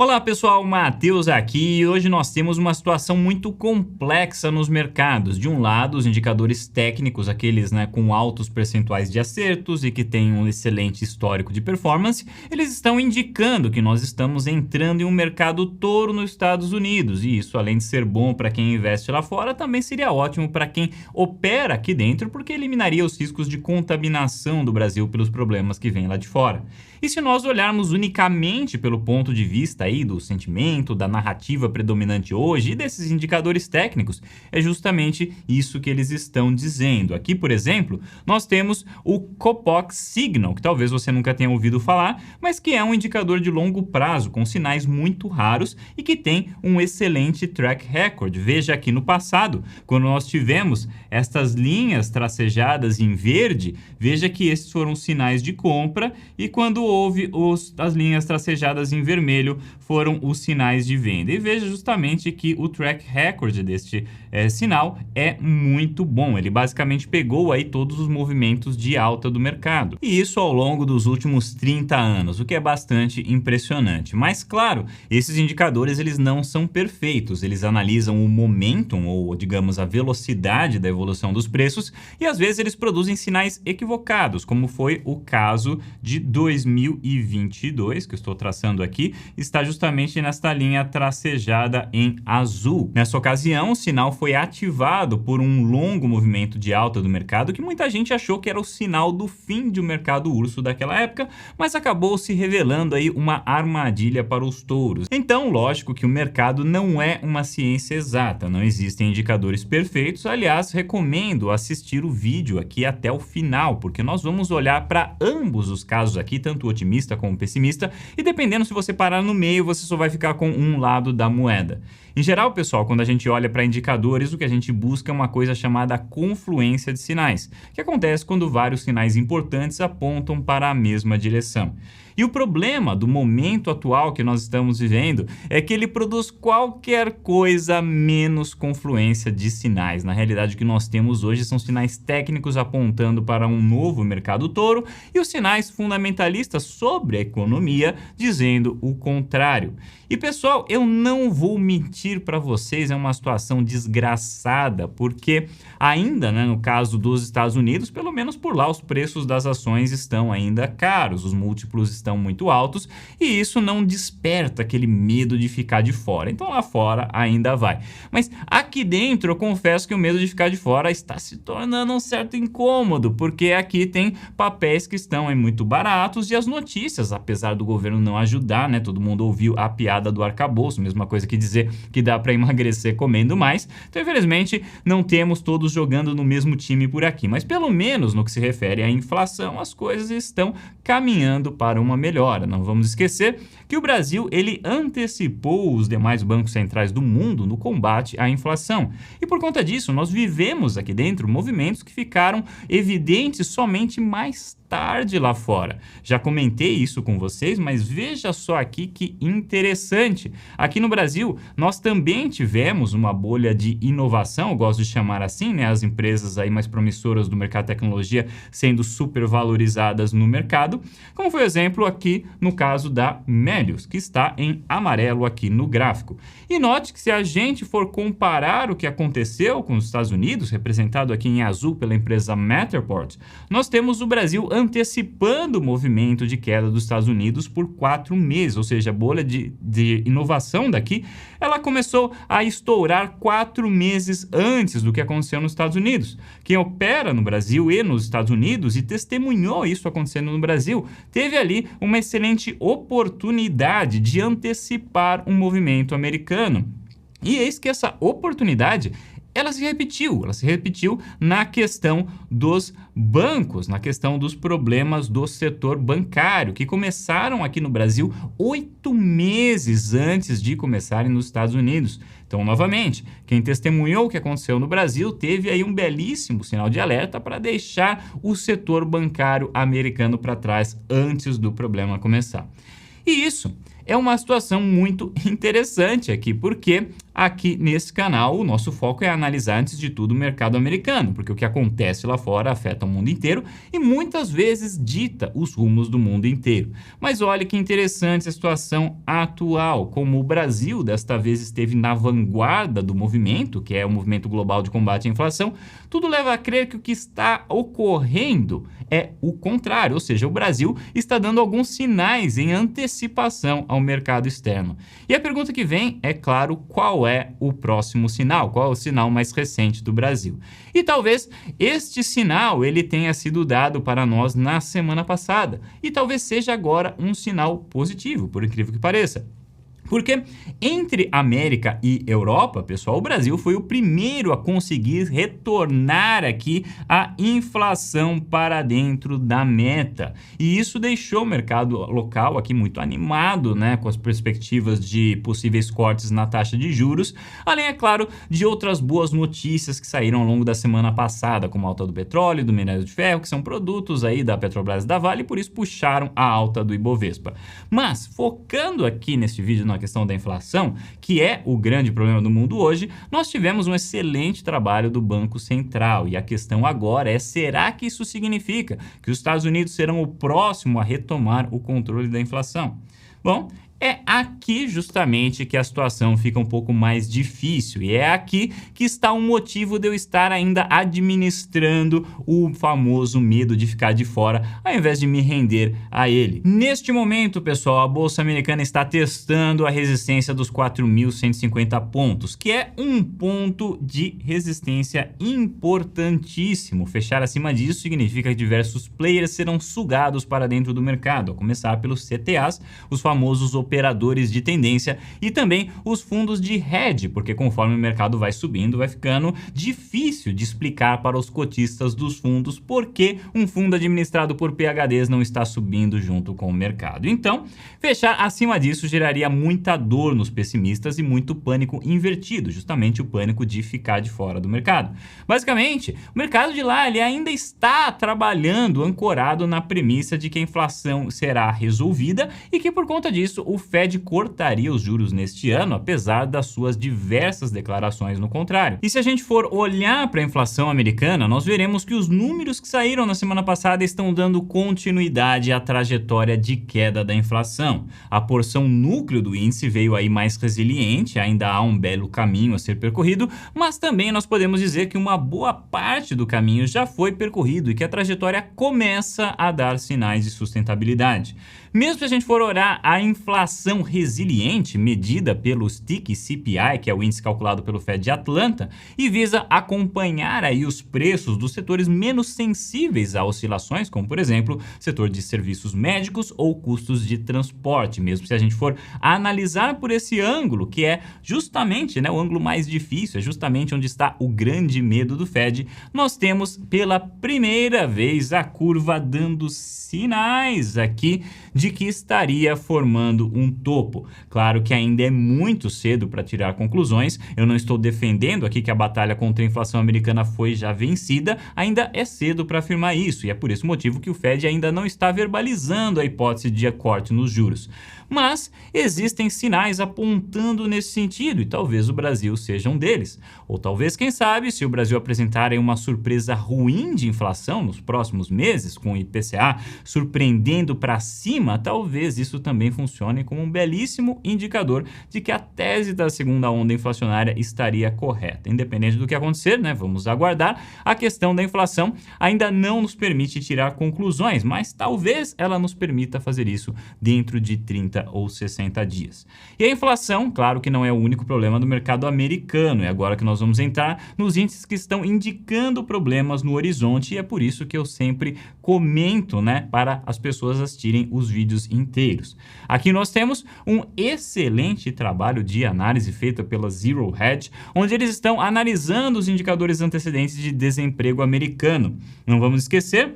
Olá pessoal, Matheus aqui e hoje nós temos uma situação muito complexa nos mercados. De um lado, os indicadores técnicos, aqueles com altos percentuais de acertos e que têm um excelente histórico de performance, eles estão indicando que nós estamos entrando em um mercado touro nos Estados Unidos. E isso, além de ser bom para quem investe lá fora, também seria ótimo para quem opera aqui dentro, porque eliminaria os riscos de contaminação do Brasil pelos problemas que vêm lá de fora. E se nós olharmos unicamente pelo ponto de vista aí do sentimento, da narrativa predominante hoje e desses indicadores técnicos, é justamente isso que eles estão dizendo. Aqui, por exemplo, nós temos o Copox Signal, que talvez você nunca tenha ouvido falar, mas que é um indicador de longo prazo, com sinais muito raros e que tem um excelente track record. Veja aqui no passado, quando nós tivemos estas linhas tracejadas em verde, veja que esses foram sinais de compra e quando houve as linhas tracejadas em vermelho foram os sinais de venda. E veja justamente que o track record deste sinal é muito bom. Ele basicamente pegou aí todos os movimentos de alta do mercado. E isso ao longo dos últimos 30 anos, o que é bastante impressionante. Mas claro, esses indicadores eles não são perfeitos. Eles analisam o momentum ou digamos a velocidade da evolução dos preços e às vezes eles produzem sinais equivocados, como foi o caso de 2022, que eu estou traçando aqui, está justamente nesta linha tracejada em azul. Nessa ocasião, o sinal foi ativado por um longo movimento de alta do mercado que muita gente achou que era o sinal do fim de um mercado urso daquela época, mas acabou se revelando aí uma armadilha para os touros. Então, lógico que o mercado não é uma ciência exata, não existem indicadores perfeitos. Aliás, recomendo assistir o vídeo aqui até o final, porque nós vamos olhar para ambos os casos aqui, tanto otimista como pessimista, e dependendo se você parar no meio, você só vai ficar com um lado da moeda. Em geral, pessoal, quando a gente olha para indicadores, o que a gente busca é uma coisa chamada confluência de sinais, que acontece quando vários sinais importantes apontam para a mesma direção. E o problema do momento atual que nós estamos vivendo é que ele produz qualquer coisa menos confluência de sinais. Na realidade, o que nós temos hoje são sinais técnicos apontando para um novo mercado touro e os sinais fundamentalistas sobre a economia dizendo o contrário. E pessoal, eu não vou mentir para vocês, é uma situação desgraçada, porque ainda, no caso dos Estados Unidos, pelo menos por lá, os preços das ações estão ainda caros, os múltiplos estão muito altos e isso não desperta aquele medo de ficar de fora. Então lá fora ainda vai. Mas aqui dentro eu confesso que o medo de ficar de fora está se tornando um certo incômodo, porque aqui tem papéis que estão aí muito baratos e as notícias, apesar do governo não ajudar, todo mundo ouviu a piada do arcabouço, mesma coisa que dizer que dá para emagrecer comendo mais. Então, infelizmente, não temos todos jogando no mesmo time por aqui, mas pelo menos no que se refere à inflação, as coisas estão caminhando para uma melhora. Não vamos esquecer que o Brasil ele antecipou os demais bancos centrais do mundo no combate à inflação. E por conta disso, nós vivemos aqui dentro movimentos que ficaram evidentes somente mais tarde lá fora. Já comentei isso com vocês, mas veja só aqui que interessante. Aqui no Brasil, nós também tivemos uma bolha de inovação, eu gosto de chamar assim, as empresas aí mais promissoras do mercado de tecnologia sendo supervalorizadas no mercado, como foi o exemplo aqui no caso da Melius, que está em amarelo aqui no gráfico. E note que se a gente for comparar o que aconteceu com os Estados Unidos, representado aqui em azul pela empresa Matterport, nós temos o Brasil antecipando o movimento de queda dos Estados Unidos por 4 meses, ou seja, a bolha de inovação daqui, ela começou a estourar 4 meses antes do que aconteceu nos Estados Unidos. Quem opera no Brasil e nos Estados Unidos e testemunhou isso acontecendo no Brasil, teve ali uma excelente oportunidade de antecipar um movimento americano. E eis que essa oportunidade ela se repetiu na questão dos bancos, na questão dos problemas do setor bancário, que começaram aqui no Brasil 8 meses antes de começarem nos Estados Unidos. Então, novamente, quem testemunhou o que aconteceu no Brasil teve aí um belíssimo sinal de alerta para deixar o setor bancário americano para trás antes do problema começar. E isso é uma situação muito interessante aqui, porque aqui nesse canal o nosso foco é analisar antes de tudo o mercado americano, porque o que acontece lá fora afeta o mundo inteiro e muitas vezes dita os rumos do mundo inteiro. Mas olha que interessante a situação atual, como o Brasil desta vez esteve na vanguarda do movimento, que é o movimento global de combate à inflação, tudo leva a crer que o que está ocorrendo é o contrário, ou seja, o Brasil está dando alguns sinais em antecipação ao mercado externo. E a pergunta que vem é, claro, qual é o próximo sinal? Qual é o sinal mais recente do Brasil? E talvez este sinal ele tenha sido dado para nós na semana passada e talvez seja agora um sinal positivo, por incrível que pareça. Porque entre América e Europa, pessoal, o Brasil foi o primeiro a conseguir retornar aqui a inflação para dentro da meta. E isso deixou o mercado local aqui muito animado, né, com as perspectivas de possíveis cortes na taxa de juros, além, é claro, de outras boas notícias que saíram ao longo da semana passada, como a alta do petróleo, do minério de ferro, que são produtos aí da Petrobras e da Vale, e por isso puxaram a alta do Ibovespa. Mas, focando aqui nesse vídeo na questão da inflação, que é o grande problema do mundo hoje, nós tivemos um excelente trabalho do Banco Central e a questão agora é, será que isso significa que os Estados Unidos serão o próximo a retomar o controle da inflação? Bom, é aqui justamente que a situação fica um pouco mais difícil e é aqui que está o motivo de eu estar ainda administrando o famoso medo de ficar de fora ao invés de me render a ele. Neste momento, pessoal, a Bolsa Americana está testando a resistência dos 4.150 pontos, que é um ponto de resistência importantíssimo. Fechar acima disso significa que diversos players serão sugados para dentro do mercado, a começar pelos CTAs, os famosos operadores de tendência e também os fundos de hedge, porque conforme o mercado vai subindo, vai ficando difícil de explicar para os cotistas dos fundos por que um fundo administrado por PHDs não está subindo junto com o mercado. Então, fechar acima disso geraria muita dor nos pessimistas e muito pânico invertido, justamente o pânico de ficar de fora do mercado. Basicamente, o mercado de lá ele ainda está trabalhando ancorado na premissa de que a inflação será resolvida e que por conta disso o Fed cortaria os juros neste ano, apesar das suas diversas declarações no contrário. E se a gente for olhar para a inflação americana, nós veremos que os números que saíram na semana passada estão dando continuidade à trajetória de queda da inflação. A porção núcleo do índice veio aí mais resiliente, ainda há um belo caminho a ser percorrido, mas também nós podemos dizer que uma boa parte do caminho já foi percorrido e que a trajetória começa a dar sinais de sustentabilidade. Mesmo se a gente for olhar a inflação resiliente, medida pelo Sticky CPI, que é o índice calculado pelo Fed de Atlanta, e visa acompanhar aí os preços dos setores menos sensíveis a oscilações, como por exemplo, setor de serviços médicos ou custos de transporte. Mesmo se a gente for analisar por esse ângulo, que é justamente, né, o ângulo mais difícil, é justamente onde está o grande medo do Fed, nós temos pela primeira vez a curva dando sinais aqui de que estaria formando um topo. Claro que ainda é muito cedo para tirar conclusões, eu não estou defendendo aqui que a batalha contra a inflação americana foi já vencida, ainda é cedo para afirmar isso, e é por esse motivo que o Fed ainda não está verbalizando a hipótese de corte nos juros. Mas existem sinais apontando nesse sentido, e talvez o Brasil seja um deles. Ou talvez, quem sabe, se o Brasil apresentar uma surpresa ruim de inflação nos próximos meses, com o IPCA surpreendendo para cima, talvez isso também funcione como um belíssimo indicador de que a tese da segunda onda inflacionária estaria correta. Independente do que acontecer, né, vamos aguardar, a questão da inflação ainda não nos permite tirar conclusões, mas talvez ela nos permita fazer isso dentro de 30 ou 60 dias. E a inflação, claro que não é o único problema do mercado americano, é agora que nós vamos entrar nos índices que estão indicando problemas no horizonte, e é por isso que eu sempre comento, né, para as pessoas assistirem os vídeos inteiros. Aqui nós temos um excelente trabalho de análise feita pela Zero Hedge, onde eles estão analisando os indicadores antecedentes de desemprego americano. Não vamos esquecer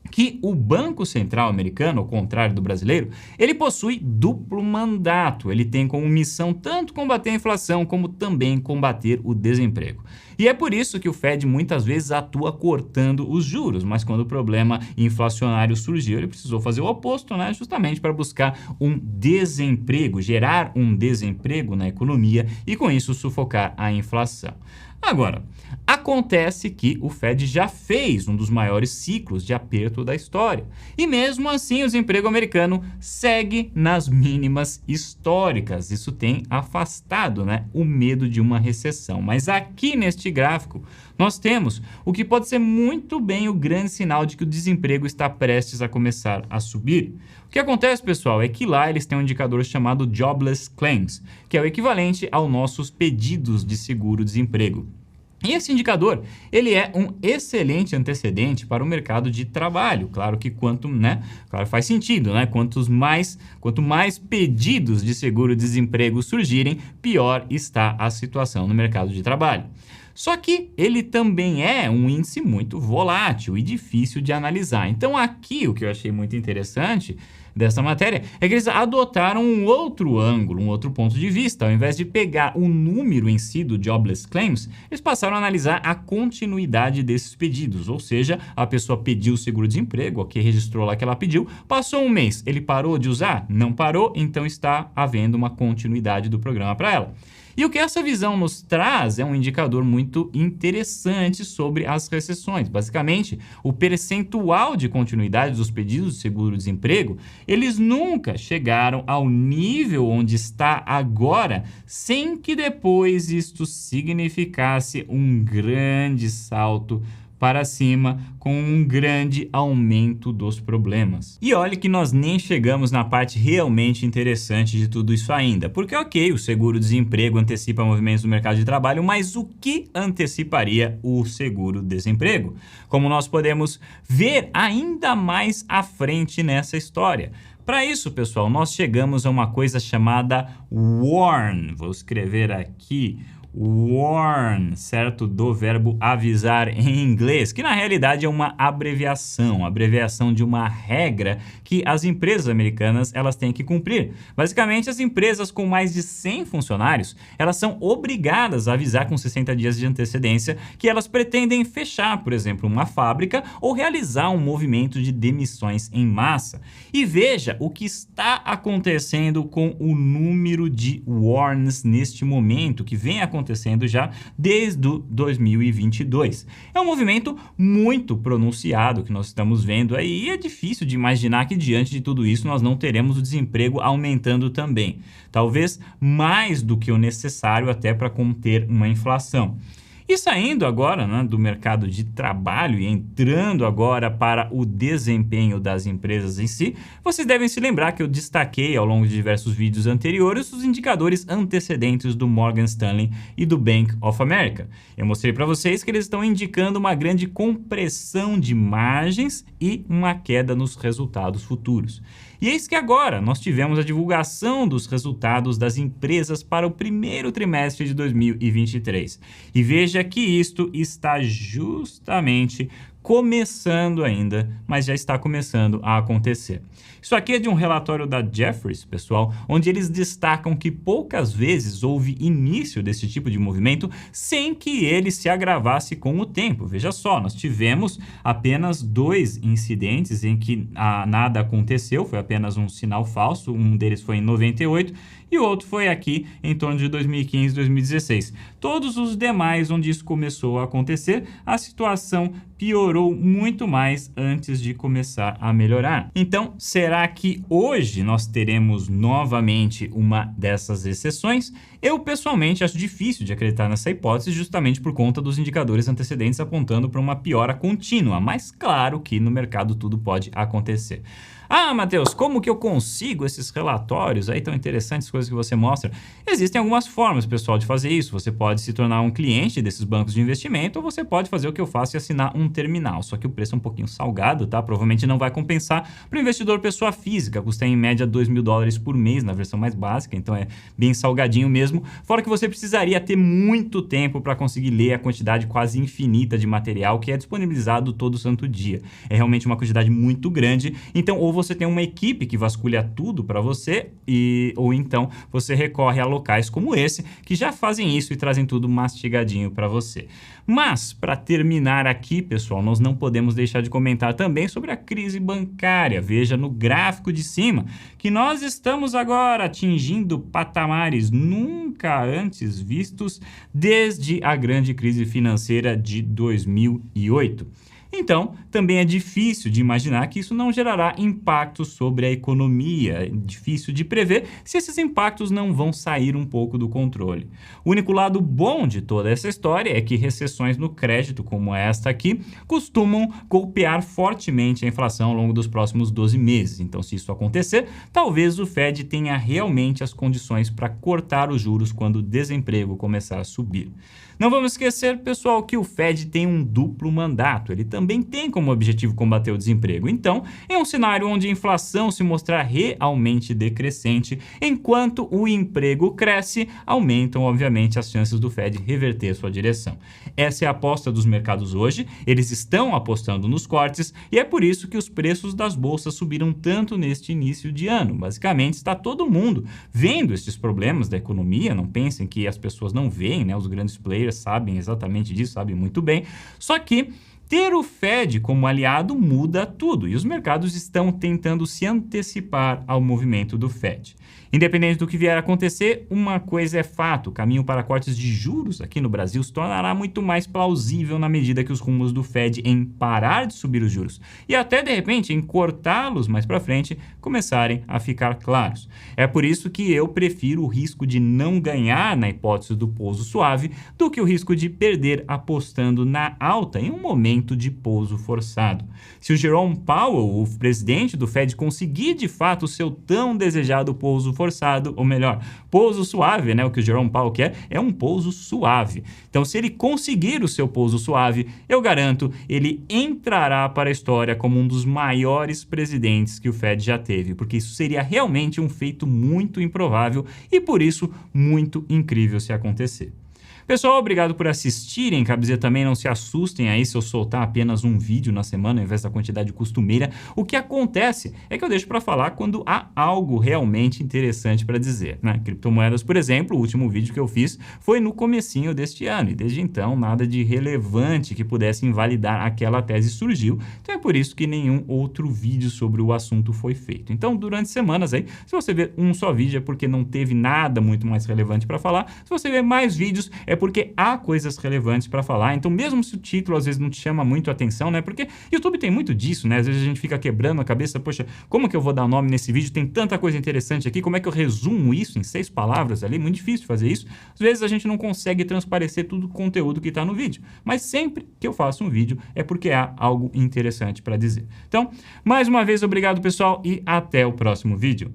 que o Banco Central americano, ao contrário do brasileiro, ele possui duplo mandato. Ele tem como missão tanto combater a inflação como também combater o desemprego. E é por isso que o Fed muitas vezes atua cortando os juros, mas quando o problema inflacionário surgiu, ele precisou fazer o oposto, né? Justamente para buscar um desemprego, gerar um desemprego na economia e com isso sufocar a inflação. Agora, acontece que o Fed já fez um dos maiores ciclos de aperto da história. E mesmo assim o desemprego americano segue nas mínimas históricas. Isso tem afastado, né, o medo de uma recessão. Mas aqui neste gráfico nós temos o que pode ser muito bem o grande sinal de que o desemprego está prestes a começar a subir. O que acontece, pessoal, é que lá eles têm um indicador chamado Jobless Claims, que é o equivalente aos nossos pedidos de seguro-desemprego. E esse indicador, ele é um excelente antecedente para o mercado de trabalho. Claro que claro, faz sentido, né? Quanto mais pedidos de seguro-desemprego surgirem, pior está a situação no mercado de trabalho. Só que ele também é um índice muito volátil e difícil de analisar. Então aqui o que eu achei muito interessante dessa matéria é que eles adotaram um outro ângulo, um outro ponto de vista. Ao invés de pegar o número em si do Jobless Claims, eles passaram a analisar a continuidade desses pedidos. Ou seja, a pessoa pediu o seguro-desemprego, ok, registrou lá que ela pediu, passou um mês, ele parou de usar? Não parou, então está havendo uma continuidade do programa para ela. E o que essa visão nos traz é um indicador muito interessante sobre as recessões. Basicamente, o percentual de continuidade dos pedidos de seguro-desemprego, eles nunca chegaram ao nível onde está agora, sem que depois isto significasse um grande salto para cima, com um grande aumento dos problemas. E olha que nós nem chegamos na parte realmente interessante de tudo isso ainda, porque ok, o seguro-desemprego antecipa movimentos do mercado de trabalho, mas o que anteciparia o seguro-desemprego? Como nós podemos ver ainda mais à frente nessa história. Para isso, pessoal, nós chegamos a uma coisa chamada WARN. Vou escrever aqui warn, certo? Do verbo avisar em inglês, que na realidade é uma abreviação de uma regra que as empresas americanas elas têm que cumprir. Basicamente, as empresas com mais de 100 funcionários, elas são obrigadas a avisar com 60 dias de antecedência que elas pretendem fechar, por exemplo, uma fábrica ou realizar um movimento de demissões em massa. E veja o que está acontecendo com o número de warns neste momento, que vem acontecendo já desde 2022. É um movimento muito pronunciado que nós estamos vendo aí, e é difícil de imaginar que diante de tudo isso nós não teremos o desemprego aumentando também. Talvez mais do que o necessário até para conter uma inflação. E saindo agora, né, do mercado de trabalho e entrando agora para o desempenho das empresas em si, vocês devem se lembrar que eu destaquei ao longo de diversos vídeos anteriores os indicadores antecedentes do Morgan Stanley e do Bank of America. Eu mostrei para vocês que eles estão indicando uma grande compressão de margens e uma queda nos resultados futuros. E eis que agora nós tivemos a divulgação dos resultados das empresas para o primeiro trimestre de 2023. E veja que isto está justamente começando ainda, mas já está começando a acontecer. Isso aqui é de um relatório da Jefferies, pessoal, onde eles destacam que poucas vezes houve início desse tipo de movimento sem que ele se agravasse com o tempo. Veja só, nós tivemos apenas 2 incidentes em que nada aconteceu, foi apenas um sinal falso, um deles foi em 98 e o outro foi aqui em torno de 2015, 2016. Todos os demais onde isso começou a acontecer, a situação piorou muito mais antes de começar a melhorar. Então, será que hoje nós teremos novamente uma dessas exceções? Eu, pessoalmente, acho difícil de acreditar nessa hipótese justamente por conta dos indicadores antecedentes apontando para uma piora contínua, mas claro que no mercado tudo pode acontecer. Ah, Matheus, como que eu consigo esses relatórios aí tão interessantes, coisas que você mostra? Existem algumas formas, pessoal, de fazer isso. Você pode se tornar um cliente desses bancos de investimento ou você pode fazer o que eu faço e assinar um terminal. Só que o preço é um pouquinho salgado, tá? Provavelmente não vai compensar para o investidor pessoa física. Custa em média $2.000 por mês na versão mais básica, então é bem salgadinho mesmo. Fora que você precisaria ter muito tempo para conseguir ler a quantidade quase infinita de material que é disponibilizado todo santo dia. É realmente uma quantidade muito grande. Então, ou você tem uma equipe que vasculha tudo para você, ou então você recorre a locais como esse, que já fazem isso e trazem tudo mastigadinho para você. Mas, para terminar aqui, pessoal, nós não podemos deixar de comentar também sobre a crise bancária. Veja no gráfico de cima que nós estamos agora atingindo patamares nunca antes vistos desde a grande crise financeira de 2008. Então, também é difícil de imaginar que isso não gerará impactos sobre a economia. É difícil de prever se esses impactos não vão sair um pouco do controle. O único lado bom de toda essa história é que recessões no crédito, como esta aqui, costumam golpear fortemente a inflação ao longo dos próximos 12 meses. Então, se isso acontecer, talvez o Fed tenha realmente as condições para cortar os juros quando o desemprego começar a subir. Não vamos esquecer, pessoal, que o Fed tem um duplo mandato. Ele também tem como objetivo combater o desemprego. Então, em um cenário onde a inflação se mostrar realmente decrescente, enquanto o emprego cresce, aumentam, obviamente, as chances do Fed reverter sua direção. Essa é a aposta dos mercados hoje. Eles estão apostando nos cortes e é por isso que os preços das bolsas subiram tanto neste início de ano. Basicamente, está todo mundo vendo esses problemas da economia. Não pensem que as pessoas não veem, né? Os grandes players sabem exatamente disso, sabem muito bem. Só que ter o Fed como aliado muda tudo e os mercados estão tentando se antecipar ao movimento do Fed. Independente do que vier a acontecer, uma coisa é fato: o caminho para cortes de juros aqui no Brasil se tornará muito mais plausível na medida que os rumos do Fed em parar de subir os juros e até, de repente, em cortá-los mais para frente começarem a ficar claros. É por isso que eu prefiro o risco de não ganhar na hipótese do pouso suave do que o risco de perder apostando na alta em um momento de pouso forçado. Se o Jerome Powell, o presidente do Fed, conseguir de fato o seu tão desejado pouso forçado, ou melhor, pouso suave, né? O que o Jerome Powell quer é um pouso suave. Então, se ele conseguir o seu pouso suave, eu garanto, ele entrará para a história como um dos maiores presidentes que o Fed já teve, porque isso seria realmente um feito muito improvável e, por isso, muito incrível se acontecer. Pessoal, obrigado por assistirem. Quero dizer também, não se assustem aí se eu soltar apenas um vídeo na semana ao invés da quantidade costumeira. O que acontece é que eu deixo para falar quando há algo realmente interessante para dizer, né? Criptomoedas, por exemplo, o último vídeo que eu fiz foi no comecinho deste ano e desde então nada de relevante que pudesse invalidar aquela tese surgiu. Então é por isso que nenhum outro vídeo sobre o assunto foi feito. Então, durante semanas aí, se você ver um só vídeo é porque não teve nada muito mais relevante para falar. Se você ver mais vídeos é porque há coisas relevantes para falar. Então, mesmo se o título às vezes não te chama muito a atenção, né? Porque YouTube tem muito disso, né? Às vezes a gente fica quebrando a cabeça, poxa, como que eu vou dar nome nesse vídeo? Tem tanta coisa interessante aqui, como é que eu resumo isso em 6 palavras ali? Muito difícil fazer isso. Às vezes a gente não consegue transparecer todo o conteúdo que está no vídeo. Mas sempre que eu faço um vídeo é porque há algo interessante para dizer. Então, mais uma vez, obrigado, pessoal, e até o próximo vídeo.